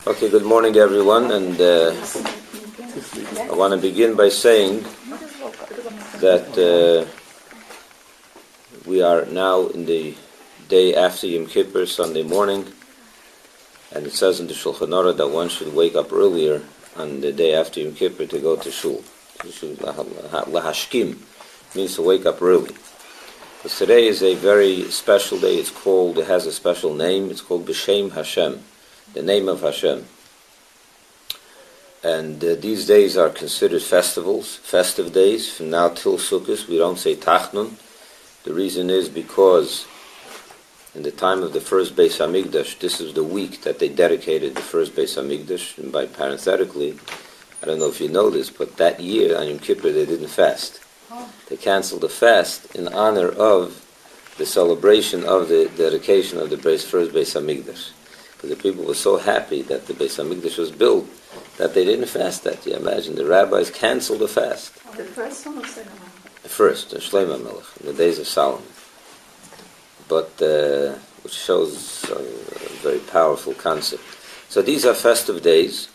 Okay, good morning everyone, and I want to begin by saying that we are now in the day after Yom Kippur, Sunday morning, and it says in the Shulchan Aruch that one should wake up earlier on the day after Yom Kippur to go to shul. Lahashkim means to wake up early. Because today is a very special day. It has a special name. It's called B'Shem Hashem, the name of Hashem. And these days are considered festive days. From now till Sukkot, we don't say Tachnun. The reason is because in the time of the first Beis Hamikdash, this is the week that they dedicated the first Beis Hamikdash. And by parenthetically, I don't know if you know this, but that year on Yom Kippur they didn't fast. They canceled the fast in honor of the celebration of the dedication of the first Beis Hamikdash. Because the people were so happy that the Beis Hamikdash was built that they didn't fast that year. Imagine, the rabbis canceled the fast. The first one or second one? The first, the Shlomo Melech, in the days of Solomon. But, which shows a very powerful concept. So these are festive days.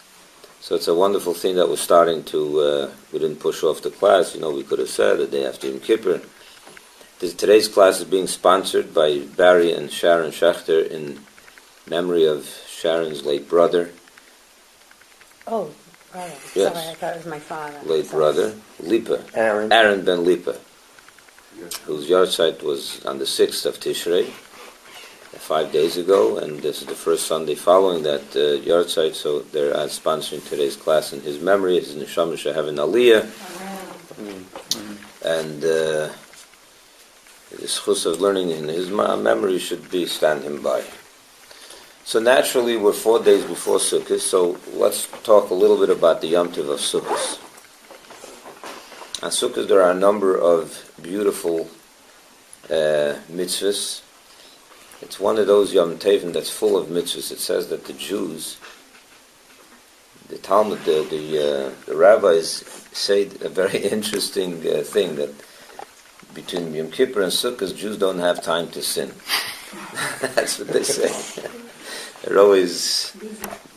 So it's a wonderful thing that we're starting to, we didn't push off the class. We could have said the day after Yom Kippur. Today's class is being sponsored by Barry and Sharon Schechter in memory of Sharon's late brother. Oh, brother. Yes. Sorry, I thought it was my father. Late brother, Lipa. Aaron ben Lipa, whose yahrzeit was on the 6th of Tishrei, 5 days ago, and this is the first Sunday following that yahrzeit, so they're sponsoring today's class in his memory. His neshama should have an aliyah, and the schus of learning in his memory should stand him by. So naturally, we're 4 days before Sukkot, so let's talk a little bit about the Yom Tov of Sukkot. On Sukkot, there are a number of beautiful mitzvahs. It's one of those Yom Tovim that's full of mitzvahs. It says that the Jews, the Talmud, the rabbis say a very interesting thing, that between Yom Kippur and Sukkot, Jews don't have time to sin. That's what they say. They're always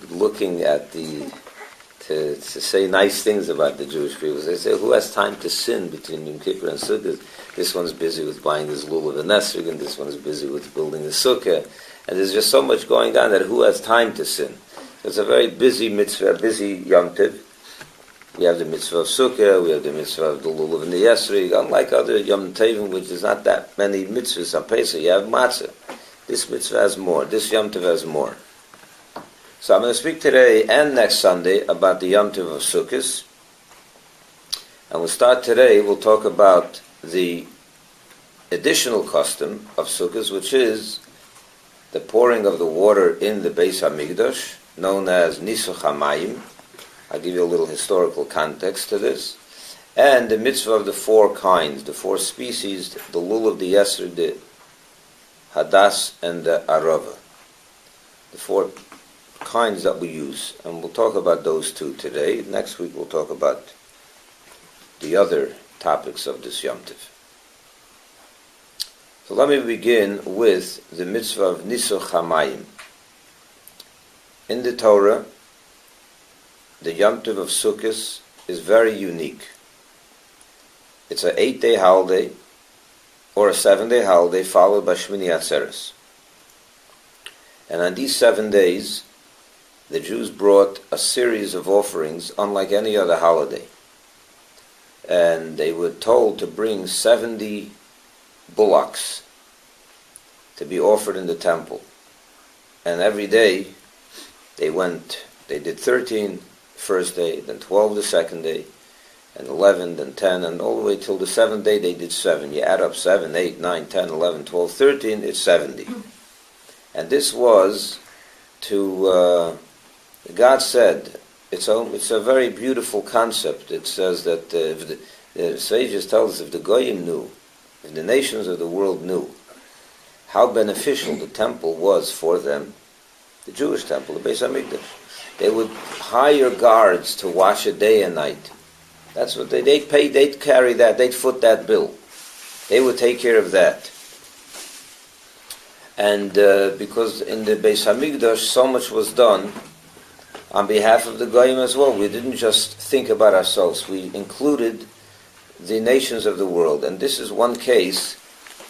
looking at to say nice things about the Jewish people. They say, who has time to sin between Yom Kippur and Sukkot? This one's busy with buying his lulav and esrog, and this one's busy with building the sukkah. And there's just so much going on that who has time to sin? It's a very busy mitzvah, a busy Yom Tov. We have the mitzvah of sukkah, we have the mitzvah of the lulav and the esrog. Unlike other Yom Tovim, which is not that many mitzvahs on Pesach, you have matzah. This mitzvah has more. This Yom Tov has more. So I'm going to speak today and next Sunday about the Yom Tov of Sukkot. And we'll start today, we'll talk about the additional custom of Sukkot, which is the pouring of the water in the Beis HaMikdash, known as Nisuch HaMayim. I'll give you a little historical context to this. And the mitzvah of the 4 kinds, the 4 species, the lulav, the esrog, the hadas, and the arava. The 4 kinds that we use. And we'll talk about those 2 today. Next week we'll talk about the other topics of this Yom Tov. So let me begin with the mitzvah of Nisuch HaMayim. In the Torah, the Yom Tov of Sukkot is very unique. It's an 8-day holiday, or a 7-day holiday, followed by Shmini Atzeres. And on these 7 days, the Jews brought a series of offerings unlike any other holiday. And they were told to bring 70 bullocks to be offered in the temple. And every day they did 13 first day, then 12 the second day, and 11, then 10, and all the way till the 7th day they did 7. You add up 7, 8, 9, 10, 11, 12, 13, it's 70. And this was to, God said, it's a very beautiful concept. It says that the sages tell us if the Goyim knew, if the nations of the world knew how beneficial the temple was for them, the Jewish temple, the Beis HaMikdash, they would hire guards to watch it day and night. That's what they'd pay, they'd carry that, they'd foot that bill. They would take care of that. And because in the Beis Hamikdash so much was done on behalf of the Goyim as well. We didn't just think about ourselves. We included the nations of the world. And this is one case,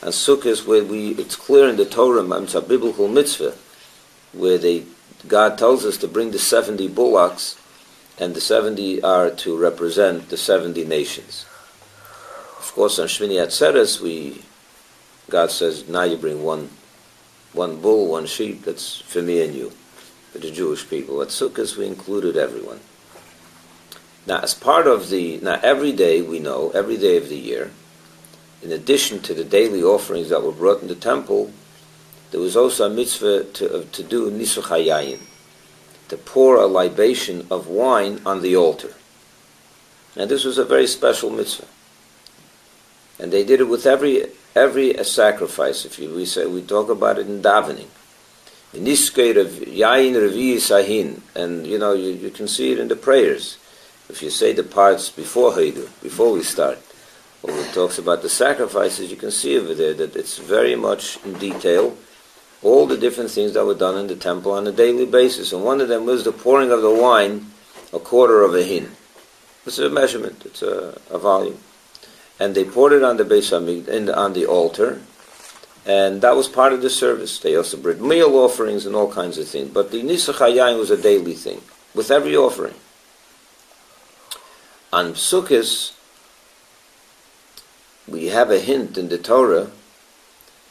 and Sukkot, where it's clear in the Torah, it's a biblical mitzvah, where God tells us to bring the 70 bullocks, and the 70 are to represent the 70 nations. Of course, on Shmini Atzeres, God says, now you bring one bull, one sheep, that's for me and you, for the Jewish people. At Sukkot, we included everyone. Now, as part of every day we know, every day of the year, in addition to the daily offerings that were brought in the temple, there was also a mitzvah to do nisuch hayayin, to pour a libation of wine on the altar. And this was a very special mitzvah. And they did it with every sacrifice. We talk about it in davening. Niskei of yayin revi sahin, and you can see it in the prayers. If you say the parts before we start, when it talks about the sacrifices, you can see over there that it's very much in detail, all the different things that were done in the temple on a daily basis. And one of them was the pouring of the wine, a quarter of a hin. It's a measurement, it's a volume. And they poured it on the Beis Hamikdash, on the altar, and that was part of the service. They also brought meal offerings and all kinds of things. But the Nisuch HaYayin was a daily thing, with every offering. On Sukkot, we have a hint in the Torah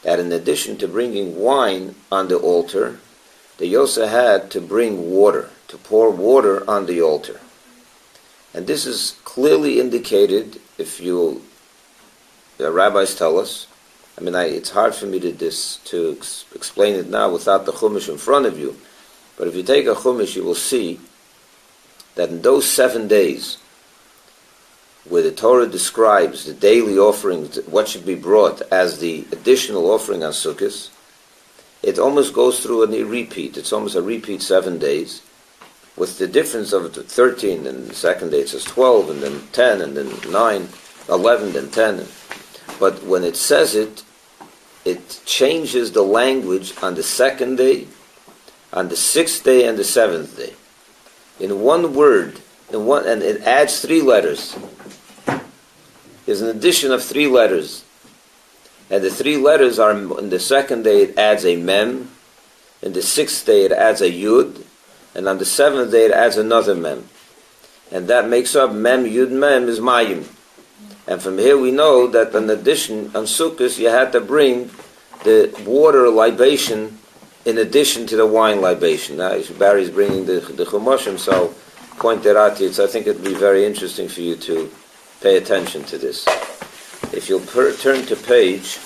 that in addition to bringing wine on the altar, they also had to bring water, to pour water on the altar. And this is clearly indicated, the rabbis tell us, it's hard for me to explain it now without the Chumash in front of you, but if you take a Chumash, you will see that in those 7 days, where the Torah describes the daily offerings, what should be brought as the additional offering on Sukkot, it almost goes through a repeat. It's almost a repeat 7 days, with the difference of 13, and the second day it says 12, and then 10, and then 9, 11, then 10. But when it says it changes the language on the second day, on the 6th day, and the 7th day. In one word, and it adds 3 letters. There's an addition of 3 letters. And the 3 letters are, in the second day it adds a mem, in the 6th day it adds a yud, and on the 7th day it adds another mem. And that makes up mem, yud, mem is mayim. And from here we know that in addition, on Sukkot, you had to bring the water libation in addition to the wine libation. Now, Barry's bringing the Chumashim, so I'll point that out to you. I think it would be very interesting for you to pay attention to this. If you'll turn to page,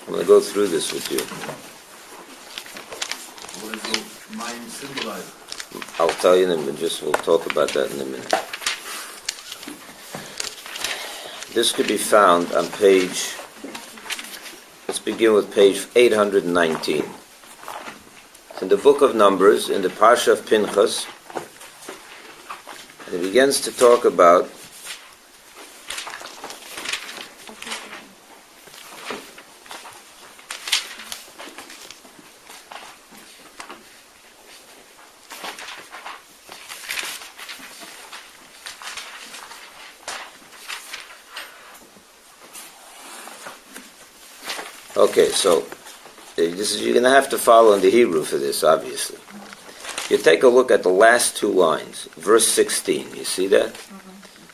I'm going to go through this with you. What does the mind symbolize? I'll tell you in a minute, we'll talk about that in a minute. This could be found on page, let's begin with page 819. It's in the book of Numbers, in the Parsha of Pinchas, and it begins to talk about okay, so you're going to have to follow in the Hebrew for this, obviously. You take a look at the last 2 lines, verse 16. You see that?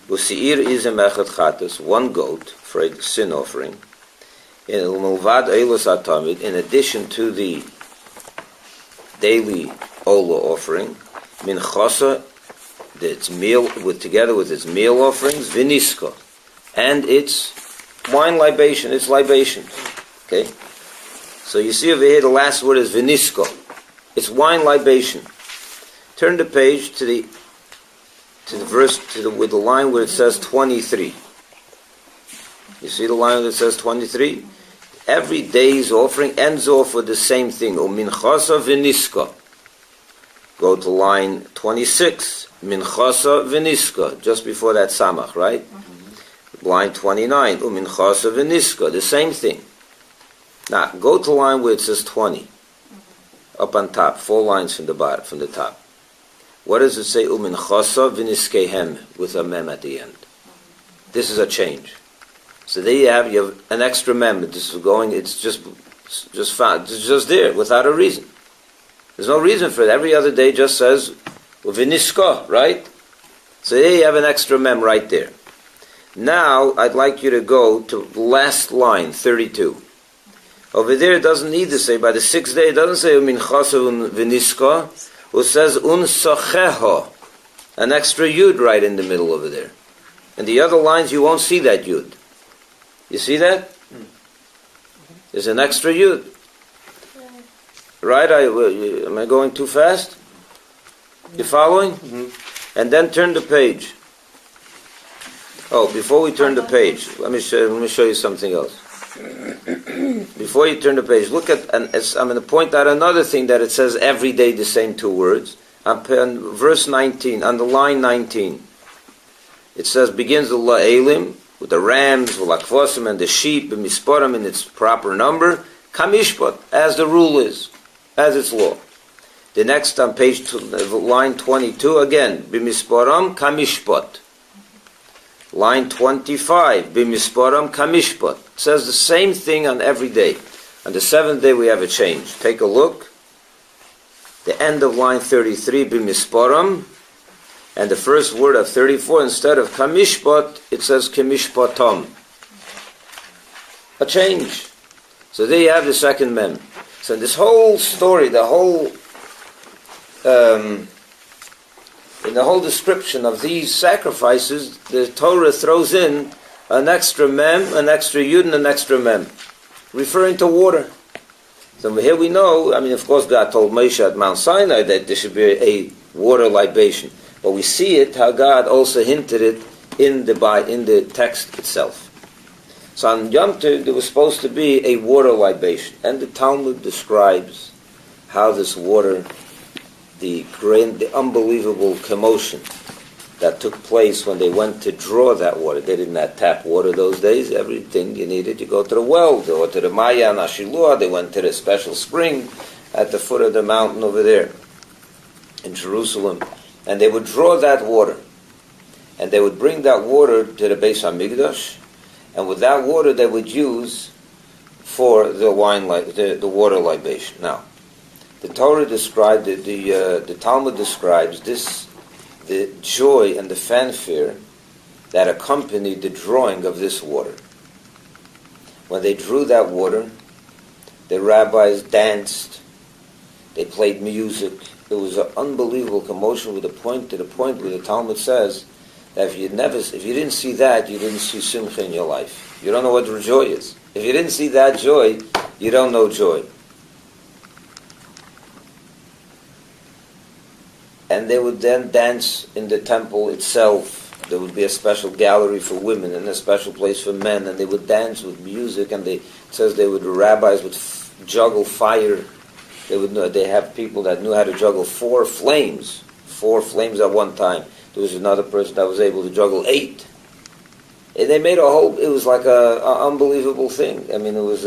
Usi'ir izem echad chatas, 1 goat for a sin offering. In addition to the daily ola offering, min chasa, its meal together with its meal offerings, viniska, and its wine libation, its libation. Okay, so you see over here the last word is vinisko. It's wine libation. Turn the page to the verse with the line where it says 23. You see the line that says 23. Every day's offering ends off with the same thing. Minchasa viniska. Go to line 26. Minchasa viniska. Just before that samach, right? Line 29. Minchasa viniska. The same thing. Now, go to line where it says 20. Up on top, 4 lines from the bottom, from the top. What does it say? Umin chasa v'niskehem, with a mem at the end. This is a change. So there you have an extra mem. This is going. It's just found. It's just there without a reason. There's no reason for it. Every other day just says v'niska, right? So there you have an extra mem right there. Now I'd like you to go to the last line, 32. Over there it doesn't need to say, by the sixth day it doesn't say umin chasa v'niska. It says unsacheha, an extra yud right in the middle over there. And the other lines you won't see that yud. You see that? There's an extra yud. Right? Am I going too fast? You following? Mm-hmm. And then turn the page. Oh, before we turn the page, let me show you something else. Before you turn the page, look at, and I'm going to point out another thing that it says every day the same two words. On verse 19, on the line 19, it says, begins the la'elim, with the rams, v'lakvosim, and the sheep, and misporam in its proper number, kamishpat, as the rule is, as its law. The next on page line 22, again, b'misporam kamishpat. Line 25, b'misporam kamishpat. It says the same thing on every day. On the seventh day we have a change. Take a look. The end of line 33, b'misporam, and the first word of 34, instead of kamishpat, it says kamishpatam. A change. So there you have the second mem. So this whole story, the whole in the whole description of these sacrifices, the Torah throws in an extra mem, an extra yud, and an extra mem, referring to water. So here we know, I mean, of course, God told Moshe at Mount Sinai that there should be a water libation. But we see it, how God also hinted it in the text itself. So on Yom Tov, there was supposed to be a water libation. And the Talmud describes how this water, the unbelievable commotion that took place when they went to draw that water. They didn't have tap water those days. Everything you needed, you go to the well, or to the Maya and Ashilua. They went to the special spring at the foot of the mountain over there in Jerusalem. And they would draw that water. And they would bring that water to the Beis HaMikdash. And with that water they would use for the the water libation. Now, the Torah described, the Talmud describes the joy and the fanfare that accompanied the drawing of this water. When they drew that water, the rabbis danced, they played music. It was an unbelievable commotion to the point where the Talmud says that if you didn't see that, you didn't see simcha in your life. You don't know what joy is. If you didn't see that joy, you don't know joy. And they would then dance in the temple itself. There would be a special gallery for women and a special place for men, and they would dance with music. And the rabbis would juggle fire. They have people that knew how to juggle four flames at one time. There was another person that was able to juggle 8. And they made it was like an unbelievable thing. I mean, it was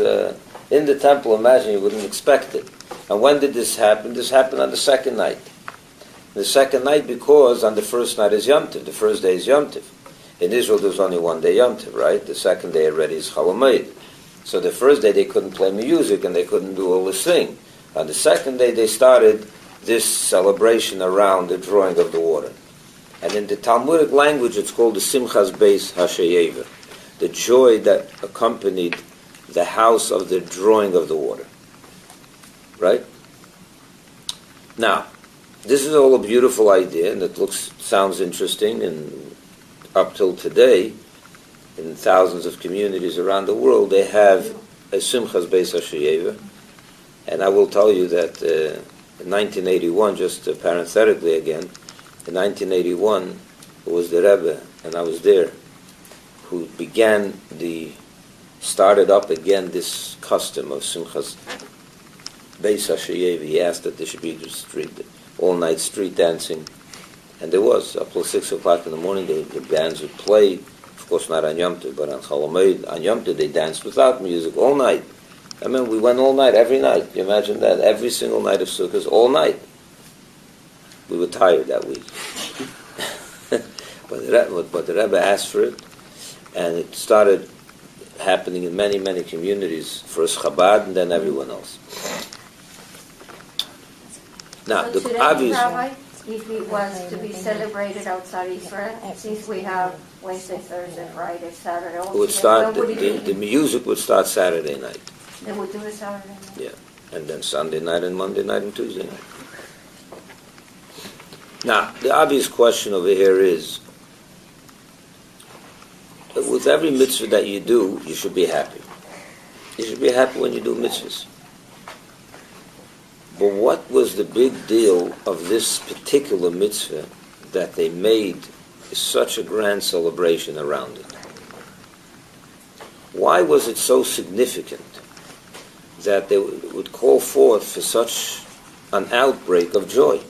in the temple. Imagine, you wouldn't expect it. And when did this happen? This happened on the second night. The second night, because on the first night is Yom Tov. The first day is Yom Tov. In Israel, there's only one day Yom Tov, right? The second day already is Chol Hamoed. So the first day they couldn't play music and they couldn't do all this thing. On the second day, they started this celebration around the drawing of the water. And in the Talmudic language, it's called the Simchas Beis HaSheyever, the joy that accompanied the house of the drawing of the water. Right? Now, this is all a beautiful idea, and it sounds interesting, and up till today, in thousands of communities around the world, they have a Simchas Beis HaSheyever. And I will tell you that in 1981, just parenthetically again, in 1981, it was the Rebbe, and I was there, who started up again this custom of Simchas Beis HaSheyever. He asked that there should be all-night street dancing. And there was, up till 6 o'clock in the morning, the bands would play, of course not on Yom Tov, but on Chol Hamoed. On Yom Tov, they danced without music all night. I mean, we went all night, every night. You imagine that? Every single night of Sukkot, all night. We were tired that week. but the Rebbe asked for it, and it started happening in many, many communities. First Chabad, and then everyone else. Now, So the today, obvious... Rabbi, if it was to be celebrated outside Israel, since we have Wednesday, Thursday, Friday, Saturday, It would start, when would it the be? music would start Saturday night. They would do it Saturday night? Yeah. And then Sunday night and Monday night and Tuesday night. Now, the obvious question over here is, with every mitzvah that you do, you should be happy. You should be happy when you do mitzvahs. But what was the big deal of this particular mitzvah that they made such a grand celebration around it? Why was it so significant that they would call forth for such an outbreak of joy?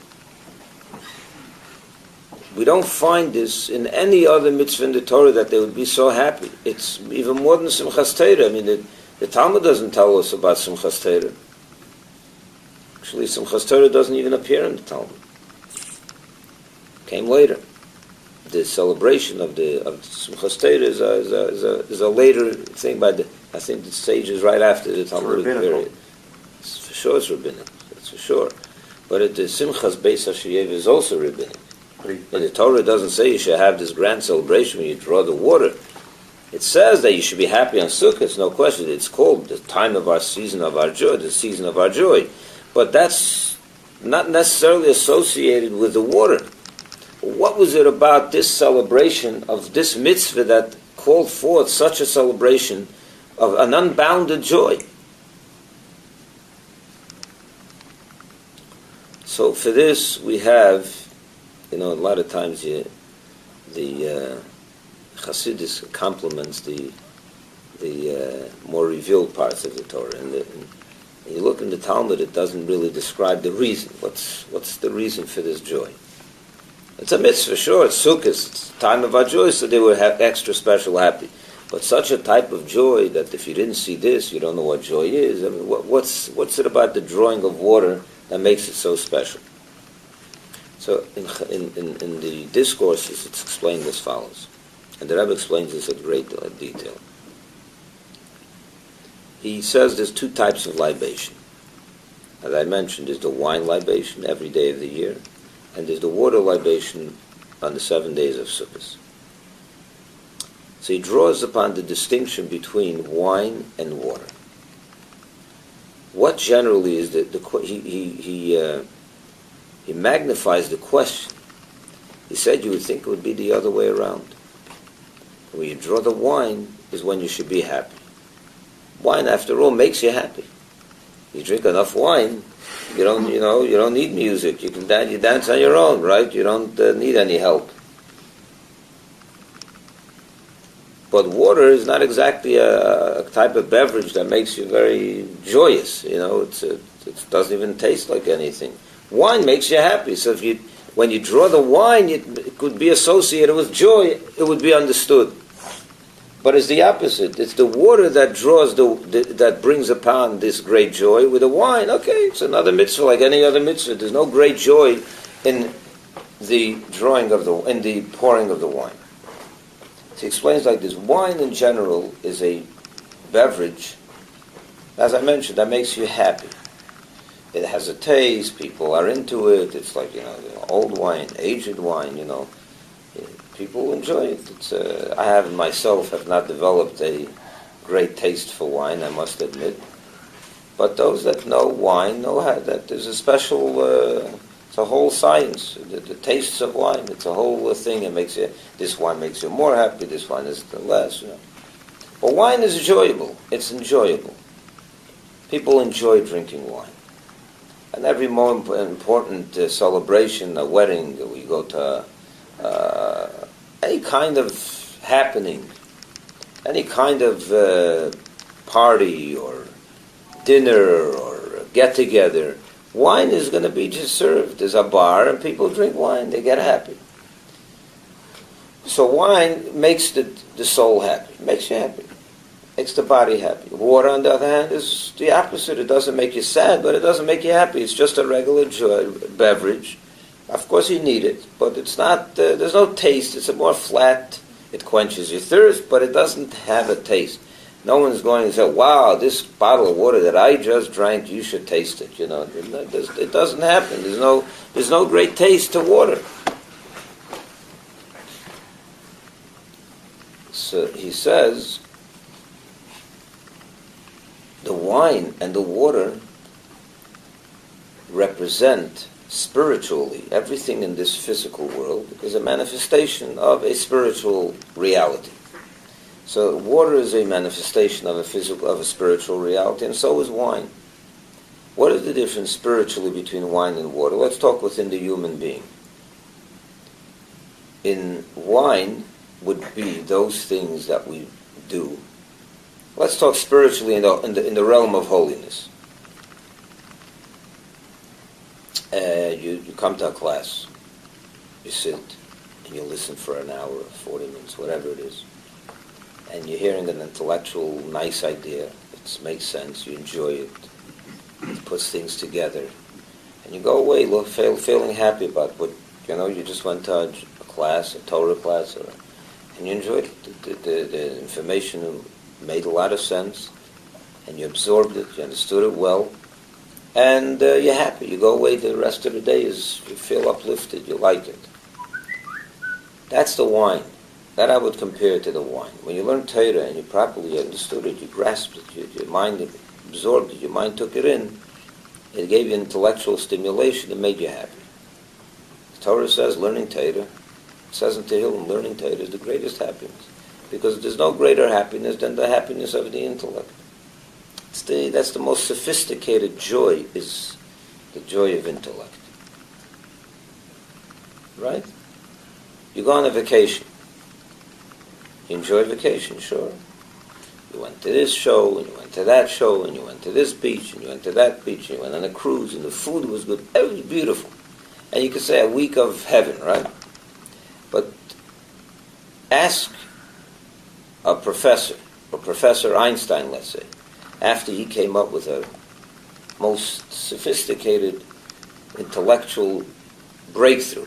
We don't find this in any other mitzvah in the Torah that they would be so happy. It's even more than Simchas Torah. I mean, the Talmud doesn't tell us about Simchas Torah. Actually, Simchas Torah doesn't even appear in the Talmud. It came later. The celebration of Simchas Torah is a later thing by I think the sages right after the Talmudic period. For sure it's rabbinic. That's for sure. But the Simchas Beis HaSheyev is also rabbinic. And the Torah doesn't say you should have this grand celebration when you draw the water. It says that you should be happy on Sukkot. It's no question. It's called the time of our season of our joy, the season of our joy. But that's not necessarily associated with the water. What was it about this celebration of this mitzvah that called forth such a celebration of an unbounded joy? So for this we have, a lot of times the Chassidus complements the more revealed parts of the Torah, and you look in the Talmud, it doesn't really describe the reason. What's the reason for this joy? It's a mitzvah, sure. It's Sukkot, it's the time of our joy, so they were extra special happy. But such a type of joy that if you didn't see this, you don't know what joy is. I mean, what's it about the drawing of water that makes it so special? So in the discourses, it's explained as follows. And the Rebbe explains this at great detail. He says there's two types of libation. As I mentioned, there's the wine libation every day of the year, and there's the water libation on the 7 days of Sukkot. So he draws upon the distinction between wine and water. What generally is he magnifies the question. He said you would think it would be the other way around. When you draw the wine is when you should be happy. Wine, after all, makes you happy. You drink enough wine, you don't need music. You can dance. You dance on your own, right? You don't need any help. But water is not exactly a type of beverage that makes you very joyous. It doesn't even taste like anything. Wine makes you happy. So when you draw the wine, it could be associated with joy. It would be understood. But it's the opposite. It's the water that draws that brings upon this great joy. With the wine, okay, it's another mitzvah like any other mitzvah. There's no great joy in the in the pouring of the wine. So he explains like this: wine in general is a beverage, as I mentioned, that makes you happy. It has a taste. People are into it. It's like old wine, aged wine. People enjoy it. I have not developed a great taste for wine, I must admit. But those that know wine know that there's a special, it's a whole science. The tastes of wine, it's a whole thing. This wine makes you more happy, this wine is less. But wine is enjoyable. It's enjoyable. People enjoy drinking wine. And every more important celebration, a wedding, we go to any kind of happening, any kind of party or dinner or get-together, wine is going to be just served. There's a bar and people drink wine. They get happy. So wine makes the soul happy, makes you happy, makes the body happy. Water, on the other hand, is the opposite. It doesn't make you sad, but it doesn't make you happy. It's just a regular beverage Of course you need it, but it's not, there's no taste. It's a more flat, it quenches your thirst, but it doesn't have a taste. No one's going to say, wow, this bottle of water that I just drank, you should taste it. It doesn't happen. There's no great taste to water. So he says, the wine and the water represent spiritually everything in this physical world is a manifestation of a spiritual reality. So water is a manifestation of a spiritual reality, and so is wine. What is the difference spiritually between wine and water? Let's talk within the human being. In wine would be those things that we do. Let's talk spiritually in the realm of holiness. You come to a class, you sit, and you listen for an hour, 40 minutes, whatever it is, and you're hearing an intellectual, nice idea. It makes sense, you enjoy it, it puts things together, and you go away feeling happy about what, you just went to a class, a Torah class, and you enjoyed it. The information made a lot of sense, and you absorbed it, you understood it well, and you're happy. You go away, the rest of the day you feel uplifted, you like it. That's the wine. That I would compare to the wine. When you learn Torah and you properly understood it, you grasped it, your mind absorbed it, your mind took it in, it gave you intellectual stimulation, it made you happy. The Torah says learning Torah, it says in Tehillim, learning Torah is the greatest happiness, because there's no greater happiness than the happiness of the intellect. That's the most sophisticated joy, is the joy of intellect. Right? You go on a vacation. You enjoy vacation, sure. You went to this show, and you went to that show, and you went to this beach, and you went to that beach, and you went on a cruise, and the food was good. It was beautiful. And you could say a week of heaven, right? But ask a professor, or Professor Einstein, let's say, after he came up with a most sophisticated intellectual breakthrough,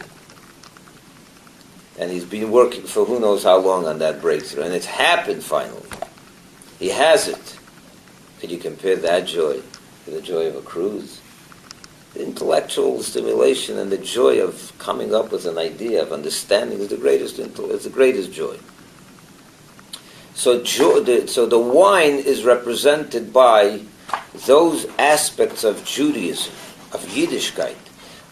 and he's been working for who knows how long on that breakthrough, and it's happened finally. He has it. Could you compare that joy to the joy of a cruise? The intellectual stimulation and the joy of coming up with an idea, of understanding, is the greatest joy. So the wine is represented by those aspects of Judaism, of Yiddishkeit,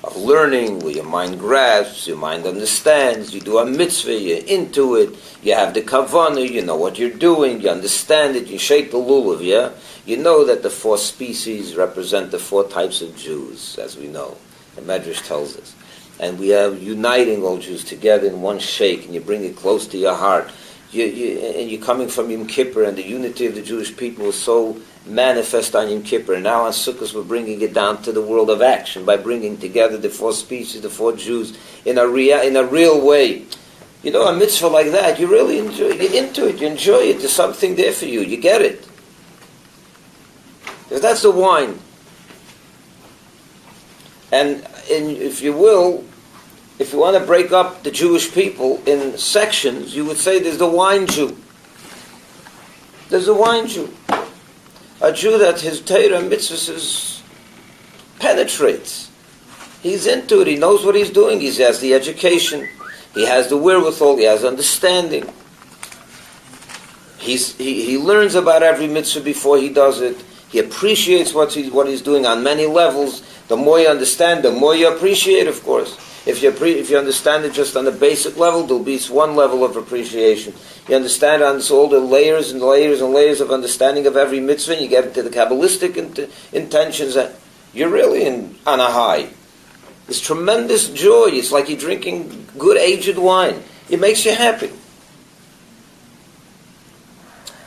of learning, where your mind grasps, your mind understands, you do a mitzvah, you're into it, you have the kavanah, you know what you're doing, you understand it, you shake the lulav, yeah? You know that the 4 species represent the 4 types of Jews, as we know. The Medrash tells us. And we are uniting all Jews together in one shake, and you bring it close to your heart. And you're coming from Yom Kippur, and the unity of the Jewish people was so manifest on Yom Kippur. And now on Sukkot we're bringing it down to the world of action by bringing together the 4 species, the 4 Jews, in a real way. A mitzvah like that, you really enjoy it. You're into it, you enjoy it. There's something there for you. You get it. Because that's the wine. And if you will, if you want to break up the Jewish people in sections, you would say there's the wine Jew. There's a wine Jew. A Jew that his Torah and mitzvahs penetrates. He's into it. He knows what he's doing. He has the education. He has the wherewithal. He has understanding. He learns about every mitzvah before he does it. He appreciates what he's doing on many levels. The more you understand, the more you appreciate, of course. If you understand it just on the basic level, there'll be one level of appreciation. You understand on all the layers and layers and layers of understanding of every mitzvah, and you get into the Kabbalistic intentions, and you're really on a high. It's tremendous joy. It's like you're drinking good aged wine. It makes you happy.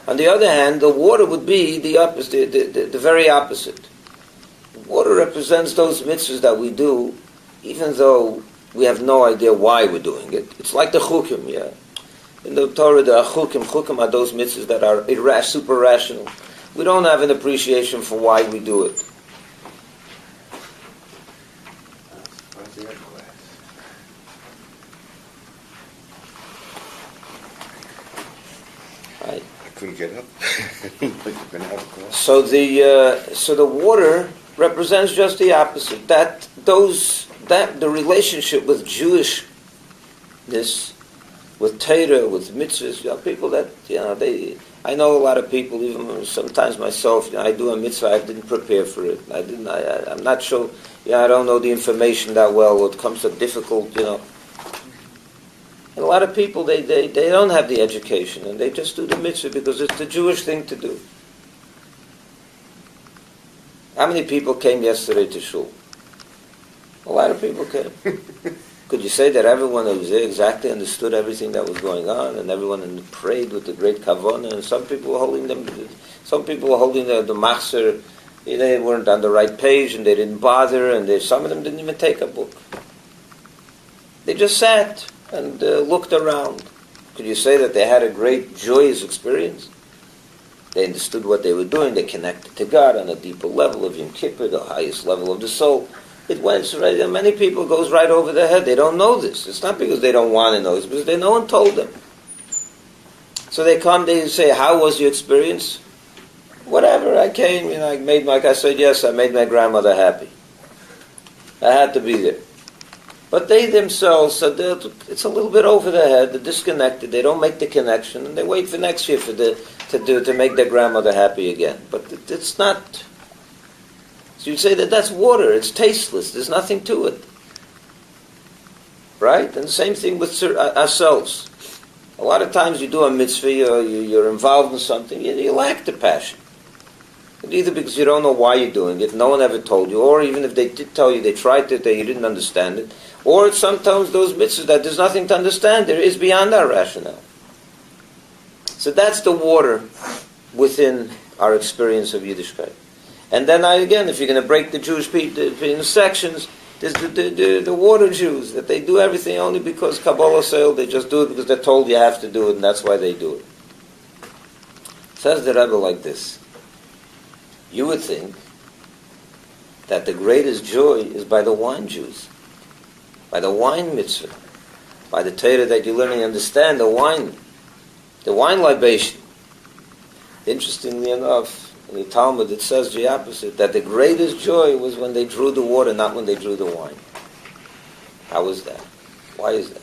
On the other hand, the water would be the opposite, the very opposite. Water represents those mitzvahs that we do, even though we have no idea why we're doing it. It's like the chukim, yeah. In the Torah, there are chukim. Chukim are those mitzvahs that are super rational. We don't have an appreciation for why we do it. What's the other class? couldn't get up. Like you're going to have a call. So the water represents just the opposite. That the relationship with Jewishness, with Torah, with mitzvahs. People that I know a lot of people, even sometimes myself. I do a mitzvah. I didn't prepare for it. I'm not sure. I don't know the information that well. It comes up difficult. And a lot of people they don't have the education and they just do the mitzvah because it's the Jewish thing to do. How many people came yesterday to shul? A lot of people came. Could you say that everyone who was there exactly understood everything that was going on, and everyone prayed with the great kavanah? And some people were holding the machzer. They weren't on the right page, and they didn't bother, and some of them didn't even take a book. They just sat and looked around. Could you say that they had a great, joyous experience? They understood what they were doing. They connected to God on a deeper level of Yom Kippur, the highest level of the soul. It went right. And many people goes right over their head. They don't know this. It's not because they don't want to know. It's because no one told them. So they come. They say, "How was your experience?" Whatever. I came. I made like I said. Yes, I made my grandmother happy. I had to be there. But they themselves said it's a little bit over their head. They're disconnected. They don't make the connection, and they wait for next year to make their grandmother happy again. But it's not. So you say that's water. It's tasteless. There's nothing to it, right? And the same thing with ourselves. A lot of times you do a mitzvah, or you're involved in something, you lack the passion. Either because you don't know why you're doing it, no one ever told you, or even if they did tell you, they tried it, you didn't understand it. Or it's sometimes those mitzvahs that there's nothing to understand. There is beyond our rationale. So that's the water within our experience of Yiddishkeit. And then again, if you're going to break the Jewish people in sections, there's the water Jews, that they do everything only because Kabbalah said, they just do it because they're told you have to do it, and that's why they do it. Says the Rebbe like this. You would think that the greatest joy is by the wine Jews, by the wine mitzvah, by the Torah that you're learning to understand, the wine libation. Interestingly enough, in the Talmud it says the opposite, that the greatest joy was when they drew the water, not when they drew the wine. How is that? Why is that?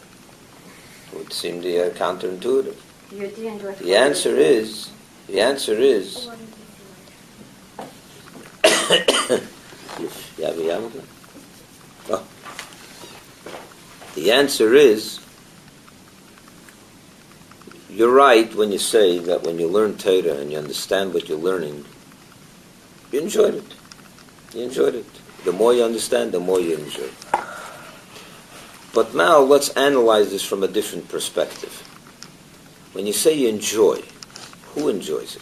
It would seem counterintuitive. The answer is the answer is, you're right when you say that when you learn Torah and you understand what you're learning, you enjoyed it. You enjoyed it. The more you understand, the more you enjoy it. But now let's analyze this from a different perspective. When you say you enjoy, who enjoys it?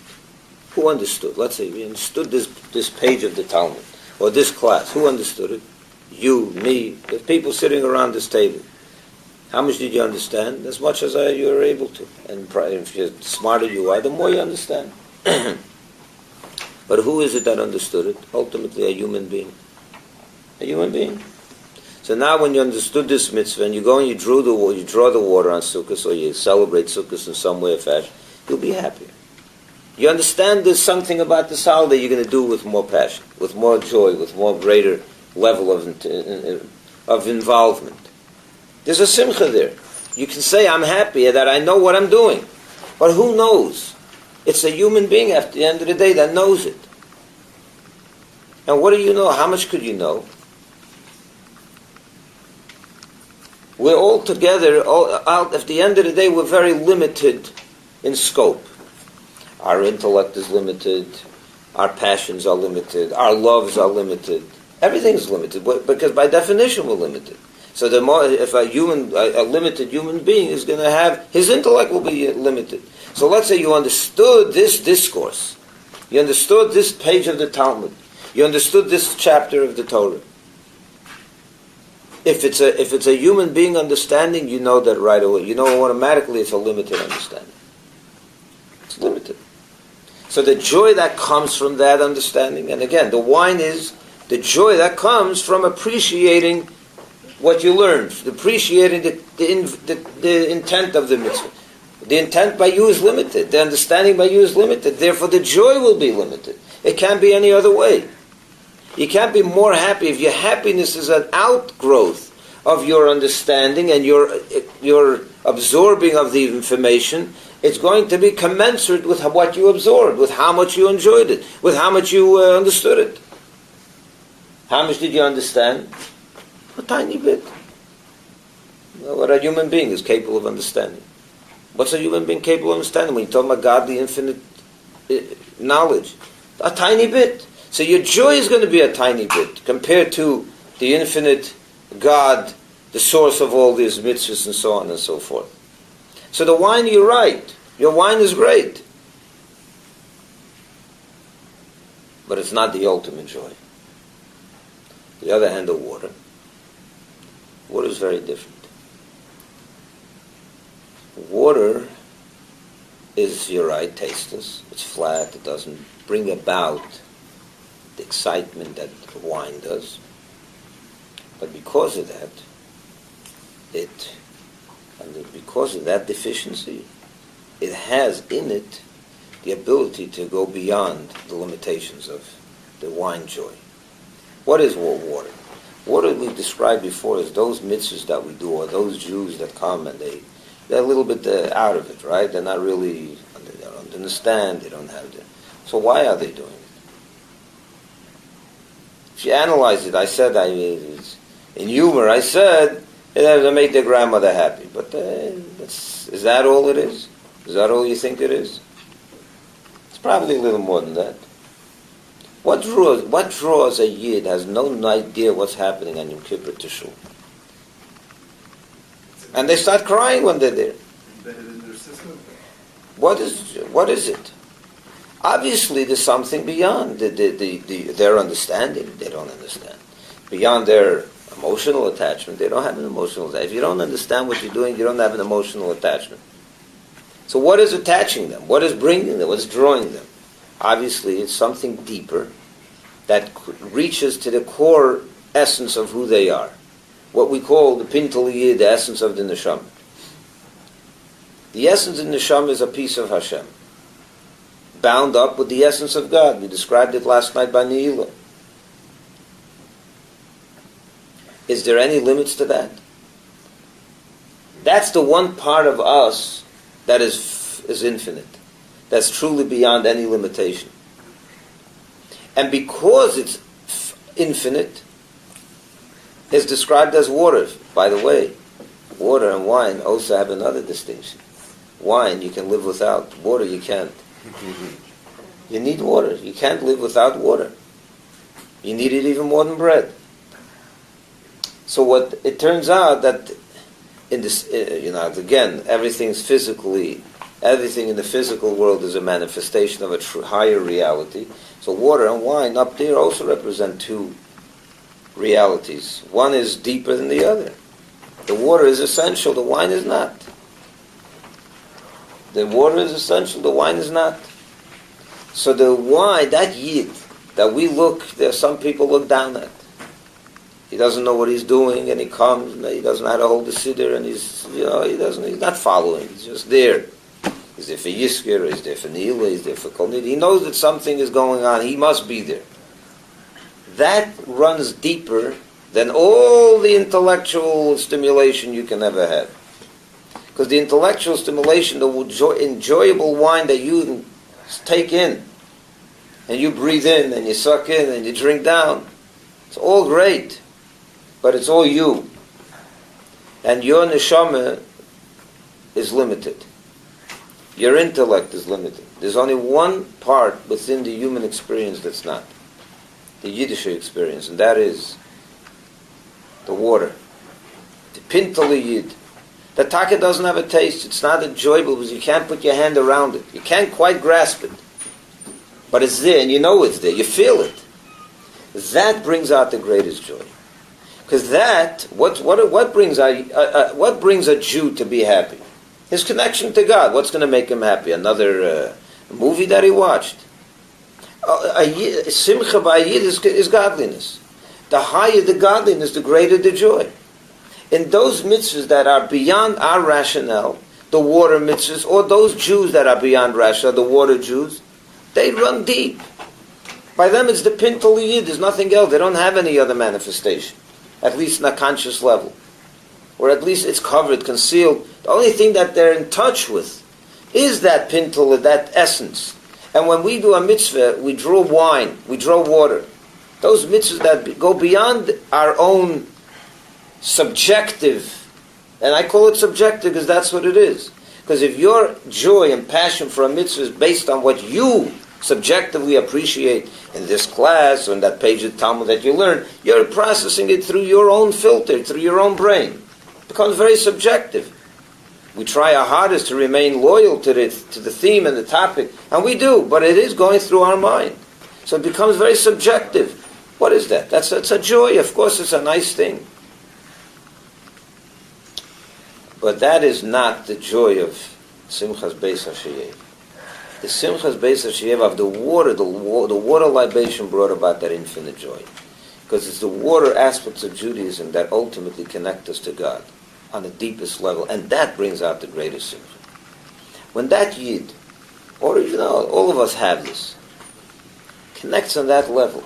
Who understood? Let's say we understood this page of the Talmud, or this class. Who understood it? You, me, the people sitting around this table. How much did you understand? As much as you were able to. And if the smarter you are, the more you understand. But who is it that understood it? Ultimately, a human being. A human being. So now when you understood this mitzvah, and you go and you draw the water on Sukkot, or you celebrate Sukkot in some way or fashion, you'll be happier. You understand there's something about this holiday you're going to do with more passion, with more joy, with more greater level of involvement. There's a simcha there. You can say, I'm happy that I know what I'm doing. But who knows? It's a human being at the end of the day that knows it. And what do you know? How much could you know? We're all together, at the end of the day, we're very limited in scope. Our intellect is limited, our passions are limited, our loves are limited. Everything's limited, because by definition we're limited. So the more, if a limited human being is going to have, his intellect will be limited. So let's say you understood this discourse, you understood this page of the Talmud, you understood this chapter of the Torah. If it's a human being understanding, you know that right away. You know automatically it's a limited understanding. It's limited. So the joy that comes from that understanding, and again, the wine is the joy that comes from appreciating what you learned, appreciating the intent of the mitzvah. The intent by you is limited. The understanding by you is limited. Therefore, the joy will be limited. It can't be any other way. You can't be more happy if your happiness is an outgrowth of your understanding and your absorbing of the information. It's going to be commensurate with what you absorbed, with how much you enjoyed it, with how much you understood it. How much did you understand? A tiny bit. Well, what a human being is capable of understanding. What's a human being capable of understanding when you talk about godly infinite knowledge? A tiny bit. So your joy is going to be a tiny bit compared to the infinite God, the source of all these mitzvahs and so on and so forth. So the wine, you're right. Your wine is great. But it's not the ultimate joy. The other hand, the water. Water is very different. Water is, you're right, tasteless. It's flat. It doesn't bring about the excitement that wine does. But because of that, because of that deficiency, it has in it the ability to go beyond the limitations of the wine joy. What is water? Water we described before as those mitzvahs that we do, or those Jews that come and they're a little bit out of it, right? They're not really, they don't understand, they don't have the... So why are they doing it? If you analyze it, in humor, I said, it has to make their grandmother happy. But is that all it is? Is that all you think it is? It's probably a little more than that. What draws a Yid has no idea what's happening on Yom Kippur Tishul. And they start crying when they're there. Embedded in their system. What is it? Obviously, there's something beyond their understanding. They don't understand. Beyond their emotional attachment, they don't have an emotional attachment. If you don't understand what you're doing, you don't have an emotional attachment. So what is attaching them? What is bringing them? What's drawing them? Obviously, it's something deeper that reaches to the core essence of who they are. What we call the Pintal Yid, the essence of the Neshama. The essence of the Neshama is a piece of Hashem, bound up with the essence of God. We described it last night by Ne'ilah. Is there any limits to that? That's the one part of us that is infinite. That's truly beyond any limitation. And because it's infinite, it's described as water. By the way, water and wine also have another distinction. Wine you can live without. Water you can't. You need water. You can't live without water. You need it even more than bread. So what it turns out that in this, again, everything in the physical world is a manifestation of a higher reality. So water and wine up there also represent two realities. One is deeper than the other. The water is essential, the wine is not. The water is essential, the wine is not. So the wine, that Yid, that some people look down at. He doesn't know what he's doing, and he comes, and he doesn't know how to hold the siddur, and he's not following, he's just there. He's there for Yizkir, he's there for Ne'ilah, he's there for Kol Nidre. He knows that something is going on, he must be there. That runs deeper than all the intellectual stimulation you can ever have. Because the intellectual stimulation, the enjoyable wine that you take in, and you breathe in, and you suck in, and you drink down, it's all great. But it's all you. And your neshama is limited. Your intellect is limited. There's only one part within the human experience that's not. The Yiddish experience, and that is the water. The Pintal Yid. The taka doesn't have a taste. It's not enjoyable because you can't put your hand around it. You can't quite grasp it. But it's there, and you know it's there. You feel it. That brings out the greatest joy. Because what brings a Jew to be happy? His connection to God. What's going to make him happy? Another movie that he watched? Simcha by Yid is godliness. The higher the godliness, the greater the joy. In those mitzvahs that are beyond our rationale, the water mitzvahs, or those Jews that are beyond Rasha, the water Jews, they run deep. By them it's the pintel yid, there's nothing else. They don't have any other manifestation, at least on a conscious level. Or at least it's covered, concealed. The only thing that they're in touch with is that pintel, that essence. And when we do a mitzvah, we draw wine, we draw water. Those mitzvahs that go beyond our own subjective, and I call it subjective because that's what it is. Because if your joy and passion for a mitzvah is based on what you subjectively appreciate in this class or in that page of Talmud that you learn, you're processing it through your own filter, through your own brain. It becomes very subjective. We try our hardest to remain loyal to the theme and the topic, and we do, but it is going through our mind. So it becomes very subjective. What is that? That's a joy. Of course, it's a nice thing. But that is not the joy of Simchas Beis HaSheyev. The Simchas Beis HaSheyev of the water libation brought about that infinite joy. Because it's the water aspects of Judaism that ultimately connect us to God on the deepest level, and that brings out the greatest Simcha. When that Yid, or all of us have this, connects on that level,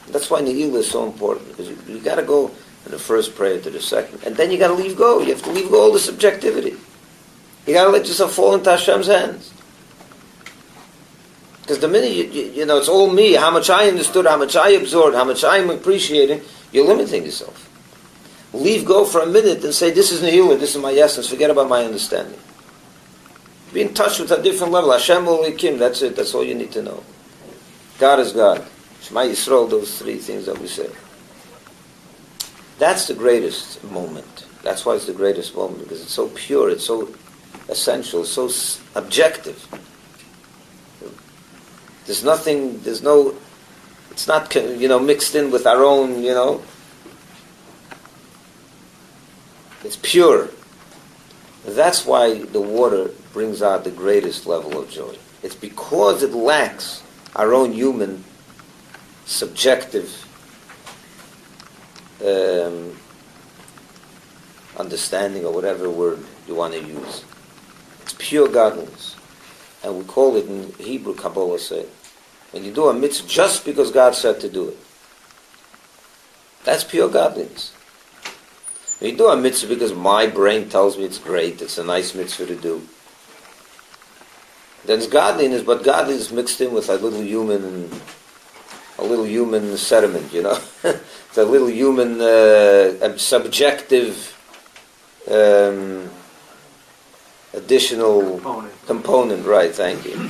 that's why Ne'ilah is so important, because you got to go from the first prayer to the second, and then you got to leave go. You have to leave go all the subjectivity. You got to let yourself fall into Hashem's hands. Because the minute it's all me, how much I understood, how much I absorbed, how much I'm appreciating, you're limiting yourself. Leave go for a minute and say, this is Ne'ilah, this is my essence, forget about my understanding. Be in touch with a different level. Hashem Elokim, that's it, that's all you need to know. God is God. Shema Yisroel, those three things that we say. That's the greatest moment. That's why it's the greatest moment, because it's so pure, it's so essential, it's so objective. It's not mixed in with our own, It's pure. That's why the water brings out the greatest level of joy. It's because it lacks our own human, subjective understanding, or whatever word you want to use. It's pure godliness. And we call it in Hebrew, Kabbalah say, when you do a mitzvah just because God said to do it, that's pure godliness. When you do a mitzvah because my brain tells me it's great, it's a nice mitzvah to do, then it's godliness, but godliness mixed in with a little human sediment, It's a little human subjective additional component, right, thank you.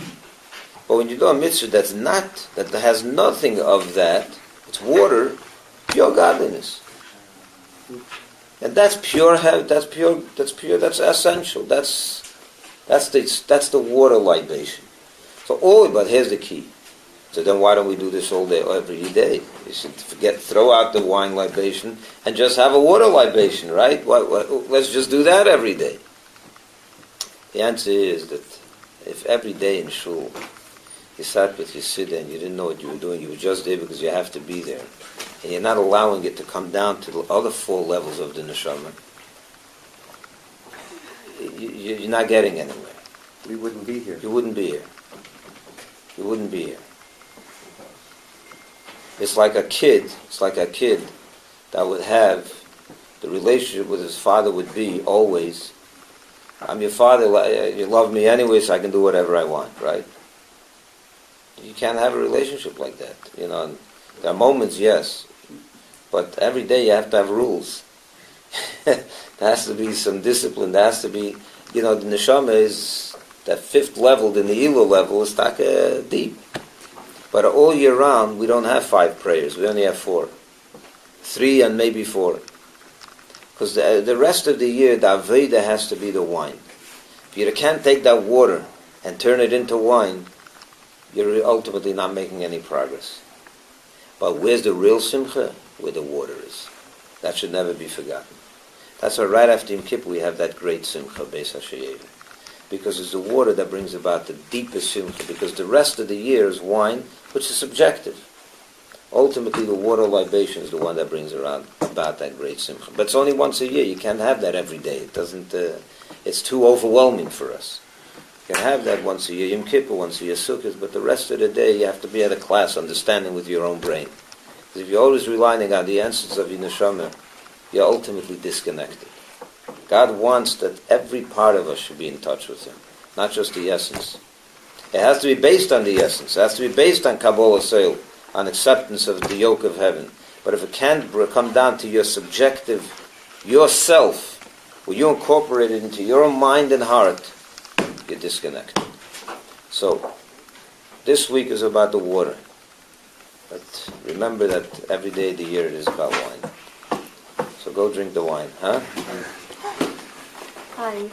But when you do a mitzvah that has nothing of that, it's water, pure godliness. And that's pure, that's essential, that's the water libation. But here's the key. So then why don't we do this all day, every day? You should throw out the wine libation and just have a water libation, right? Let's just do that every day. The answer is that if every day in shul you sat with your siddur and you didn't know what you were doing, you were just there because you have to be there, and you're not allowing it to come down to the other four levels of the neshama, you're not getting anywhere. We wouldn't be here. You wouldn't be here. You wouldn't be here. It's like a kid that would have the relationship with his father would be always, I'm your father, you love me anyway, so I can do whatever I want, right? You can't have a relationship like that. There are moments, yes, but every day you have to have rules. There has to be some discipline. There has to be, the neshama is that fifth level, the Ne'ilah level, is deep. But all year round, we don't have 5 prayers. We only have 4. 3 and maybe 4. Because the rest of the year, the Aveda has to be the wine. If you can't take that water and turn it into wine, you're ultimately not making any progress. But where's the real simcha? Where the water is. That should never be forgotten. That's why right after Yom Kippur we have that great simcha, Beis HaSheyev. Because it's the water that brings about the deepest simcha. Because the rest of the year is wine, which is subjective. ultimately the water libation is the one that brings around about that great simcha. But it's only once a year. You can't have that every day. It doesn't. It's too overwhelming for us. You can have that once a year, Yom Kippur once a year, Sukkot, but the rest of the day you have to be at a class, understanding with your own brain. Because if you're always relying on the answers of your neshama, you're ultimately disconnected. God wants that every part of us should be in touch with Him, not just the essence. It has to be based on the essence. It has to be based on Kabbalah Seil, on acceptance of the yoke of heaven. But if it can't come down to your subjective, yourself, where you incorporate it into your own mind and heart, you're disconnected. So, this week is about the water. But remember that every day of the year it is about wine. So go drink the wine, huh? Hi.